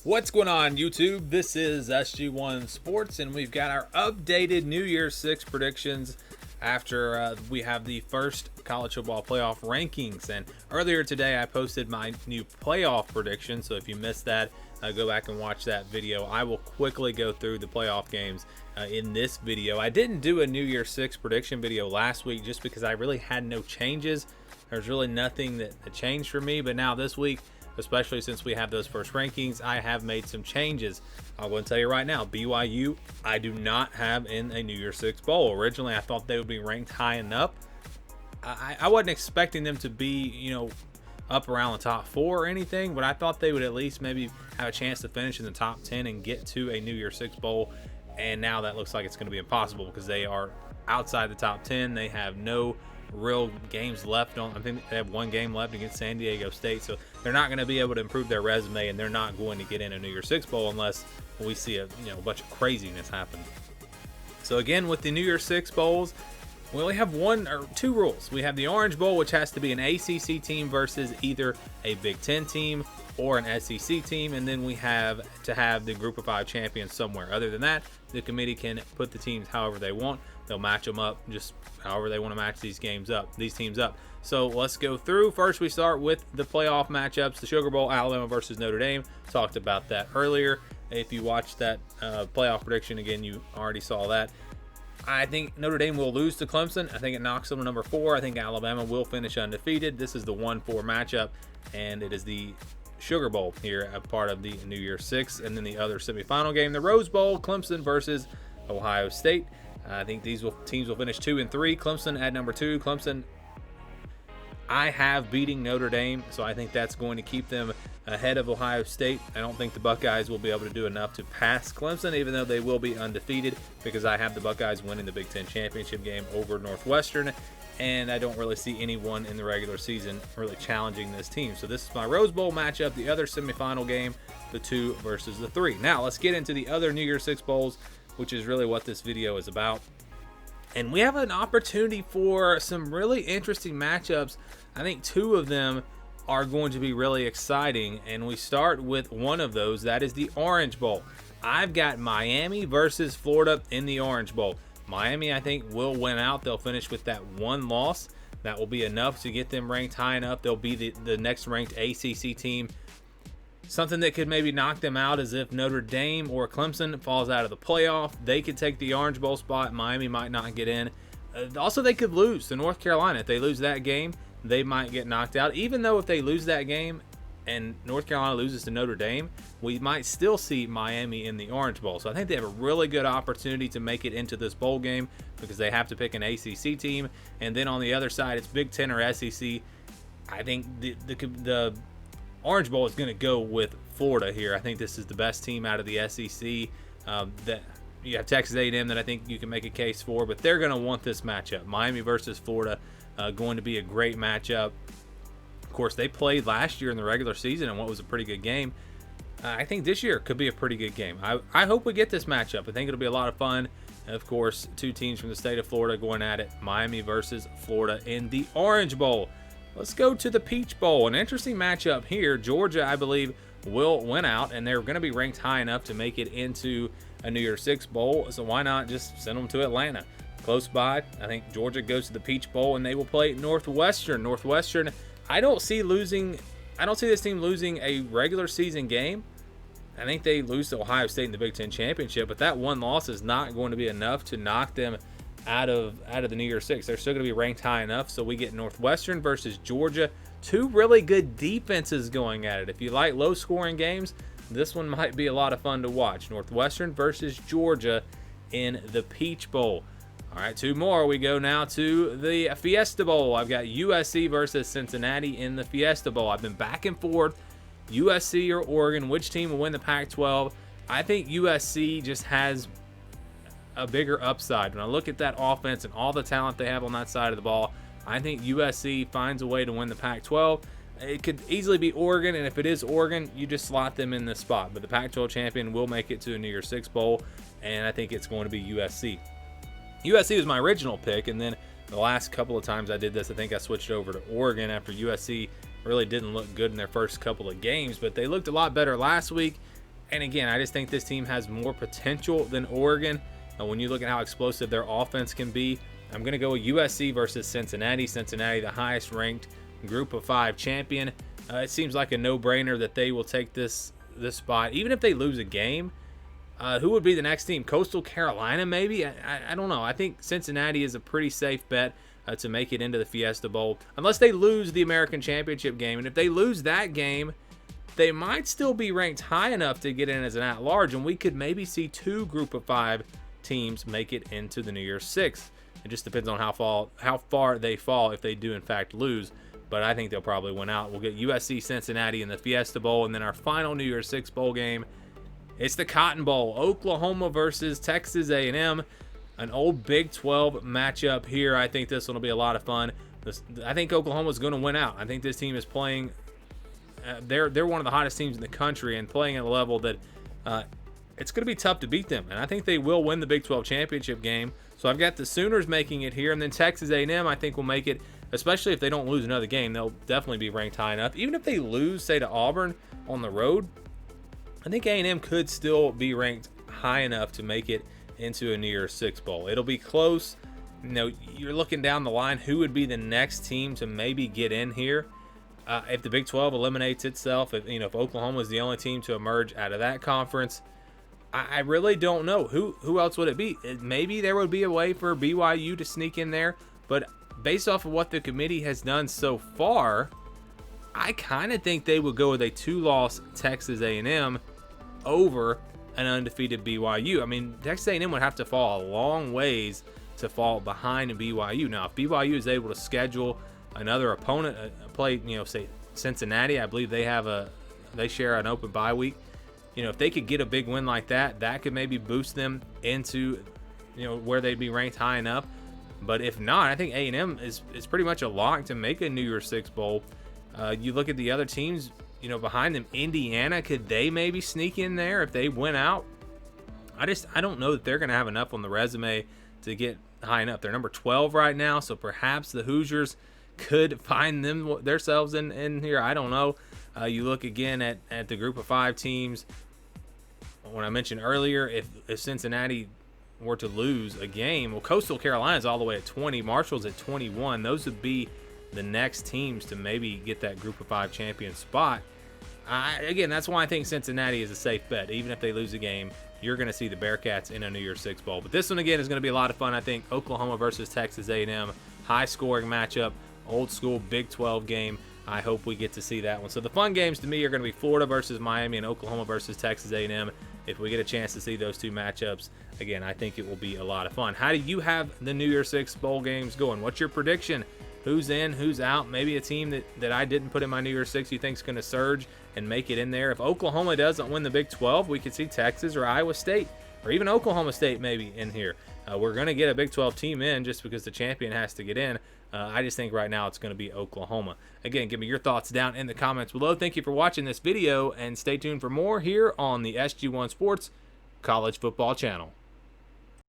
What's going on, YouTube? This is SG1 Sports, and we've got our updated New Year's 6 predictions after we have the first college football playoff rankings. And earlier today, I posted my new playoff prediction, so if you missed that, go back and watch that video. I will quickly go through the playoff games in this video. I didn't do a New Year's 6 prediction video last week just because I really had no changes. There's really nothing that changed for me, but now this week, especially since we have those first rankings, I have made some changes. I'm going to tell you right now, BYU, I do not have in a New Year's 6 bowl. Originally, I thought they would be ranked high enough. I wasn't expecting them to be, up around the top 4 or anything, but I thought they would at least maybe have a chance to finish in the top 10 and get to a New Year's 6 bowl. And now that looks like it's going to be impossible because they are outside the top 10. They have no real games left on. I think they have one game left against San Diego State, so they're not going to be able to improve their resume, and they're not going to get in a New Year's 6 bowl unless we see a bunch of craziness happen. So again, with the New Year's 6 bowls, we only have one or two rules. We have the Orange Bowl, which has to be an ACC team versus either a Big Ten team or an SEC team, and then we have to have the Group of 5 champions somewhere. Other than that, the committee can put the teams however they want. They'll match them up just however they want to match these teams up. So let's go through. First, we start with the playoff matchups. The Sugar Bowl, Alabama versus Notre Dame. Talked about that earlier. If you watched that playoff prediction again, you already saw that. I think Notre Dame will lose to Clemson. I think it knocks them to number 4. I think Alabama will finish undefeated. This is the 1-4 matchup, and it is the Sugar Bowl here, a part of the New Year's 6. And then the other semifinal game, the Rose Bowl, Clemson versus Ohio State. I think these teams will finish 2 and 3. Clemson at number 2. Clemson, I have beating Notre Dame, so I think that's going to keep them ahead of Ohio State. I don't think the Buckeyes will be able to do enough to pass Clemson, even though they will be undefeated, because I have the Buckeyes winning the Big Ten championship game over Northwestern, and I don't really see anyone in the regular season really challenging this team. So this is my Rose Bowl matchup. The other semifinal game, the 2 versus the 3. Now let's get into the other New Year's 6 bowls, which is really what this video is about. And we have an opportunity for some really interesting matchups. I think 2 of them are going to be really exciting, and we start with one of those. That is the Orange Bowl. I've got Miami versus Florida in the Orange Bowl. Miami, I think, will win out. They'll finish with that 1 loss. That will be enough to get them ranked high enough. They'll be the next ranked ACC team. Something that could maybe knock them out is if Notre Dame or Clemson falls out of the playoff. They could take the Orange Bowl spot. Miami might not get in. Also, they could lose to North Carolina. If they lose that game, they might get knocked out. Even though if they lose that game and North Carolina loses to Notre Dame, we might still see Miami in the Orange Bowl. So I think they have a really good opportunity to make it into this bowl game because they have to pick an ACC team. And then on the other side, it's Big Ten or SEC. I think the Orange Bowl is going to go with Florida here. I think this is the best team out of the SEC. That you have Texas A&M that I think you can make a case for, but they're going to want this matchup. Miami versus Florida, going to be a great matchup. Of course, they played last year in the regular season in what was a pretty good game. I think this year could be a pretty good game. I hope we get this matchup. I think it'll be a lot of fun. And of course, 2 teams from the state of Florida going at it. Miami versus Florida in the Orange Bowl. Let's go to the Peach Bowl. An interesting matchup here. Georgia, I believe, will win out, and they're going to be ranked high enough to make it into a New Year's 6 bowl. So why not just send them to Atlanta? Close by. I think Georgia goes to the Peach Bowl, and they will play Northwestern. Northwestern, I don't see this team losing a regular season game. I think they lose to Ohio State in the Big Ten championship, but that 1 loss is not going to be enough to knock them out of the New Year's 6. They're still going to be ranked high enough. So we get Northwestern versus Georgia. 2 really good defenses going at it. If you like low scoring games, this one might be a lot of fun to watch. Northwestern versus Georgia in the Peach Bowl. All right, 2 more. We go now to the Fiesta Bowl. I've got USC versus Cincinnati in the Fiesta Bowl. I've been back and forth, USC or Oregon. Which team will win the Pac-12? I think USC just has a bigger upside. When I look at that offense and all the talent they have on that side of the ball, I think USC finds a way to win the Pac-12. It could easily be Oregon, and if it is Oregon, you just slot them in this spot. But the Pac-12 champion will make it to a New Year's 6 bowl, and I think it's going to be USC. USC was my original pick, and then the last couple of times I did this, I think I switched over to Oregon after USC really didn't look good in their first couple of games, but they looked a lot better last week. And again, I just think this team has more potential than Oregon. When you look at how explosive their offense can be, I'm going to go with USC versus Cincinnati. Cincinnati, the highest ranked Group of 5 champion. It seems like a no-brainer that they will take this spot. Even if they lose a game, who would be the next team? Coastal Carolina, maybe? I don't know. I think Cincinnati is a pretty safe bet to make it into the Fiesta Bowl, unless they lose the American Championship game. And if they lose that game, they might still be ranked high enough to get in as an at-large, and we could maybe see 2 Group of 5 teams make it into the New Year's Six. It just depends on how far they fall if they do in fact lose. But I think they'll probably win out. We'll get USC Cincinnati in the Fiesta Bowl, and then our final New Year's Six bowl game, it's the Cotton Bowl. Oklahoma versus Texas A&M, an old Big 12 matchup here. I think this one will be a lot of fun. I think Oklahoma's going to win out. I think this team is playing. They're one of the hottest teams in the country and playing at a level that it's going to be tough to beat them. And I think they will win the Big 12 championship game. So I've got the Sooners making it here, and then Texas A&M I think will make it, especially if they don't lose another game. They'll definitely be ranked high enough. Even if they lose, say, to Auburn on the road, I think A&M could still be ranked high enough to make it into a New Year's Six bowl. It'll be close. You know, you're looking down the line, who would be the next team to maybe get in here? If the Big 12 eliminates itself, if Oklahoma is the only team to emerge out of that conference, I really don't know. Who else would it be? Maybe there would be a way for BYU to sneak in there, but based off of what the committee has done so far, I kind of think they would go with a 2-loss Texas A&M over an undefeated BYU. I mean, Texas A&M would have to fall a long ways to fall behind BYU. Now, if BYU is able to schedule another opponent, play, say Cincinnati, I believe they share an open bye week. If they could get a big win like that, that could maybe boost them into, where they'd be ranked high enough. But if not, I think A&M is pretty much a lock to make a New Year's Six bowl. You look at the other teams, behind them. Indiana, could they maybe sneak in there if they win out? I don't know that they're going to have enough on the resume to get high enough. They're number 12 right now, so perhaps the Hoosiers could find themselves in here. I don't know. You look again at the Group of 5 teams. When I mentioned earlier, if Cincinnati were to lose a game, well, Coastal Carolina is all the way at 20, Marshall's at 21. Those would be the next teams to maybe get that Group of 5 champion spot. Again, that's why I think Cincinnati is a safe bet. Even if they lose a game, you're going to see the Bearcats in a New Year's Six bowl. But this one, again, is going to be a lot of fun. I think Oklahoma versus Texas A&M, high-scoring matchup, old-school Big 12 game. I hope we get to see that one. So the fun games to me are going to be Florida versus Miami and Oklahoma versus Texas A&M. If we get a chance to see those two matchups, again, I think it will be a lot of fun. How do you have the New Year's Six bowl games going? What's your prediction? Who's in, who's out? Maybe a team that I didn't put in my New Year's Six you think is going to surge and make it in there. If Oklahoma doesn't win the Big 12, we could see Texas or Iowa State or even Oklahoma State maybe in here. We're going to get a Big 12 team in just because the champion has to get in. I just think right now it's going to be Oklahoma. Again, give me your thoughts down in the comments below. Thank you for watching this video, and stay tuned for more here on the SG1 Sports College Football Channel.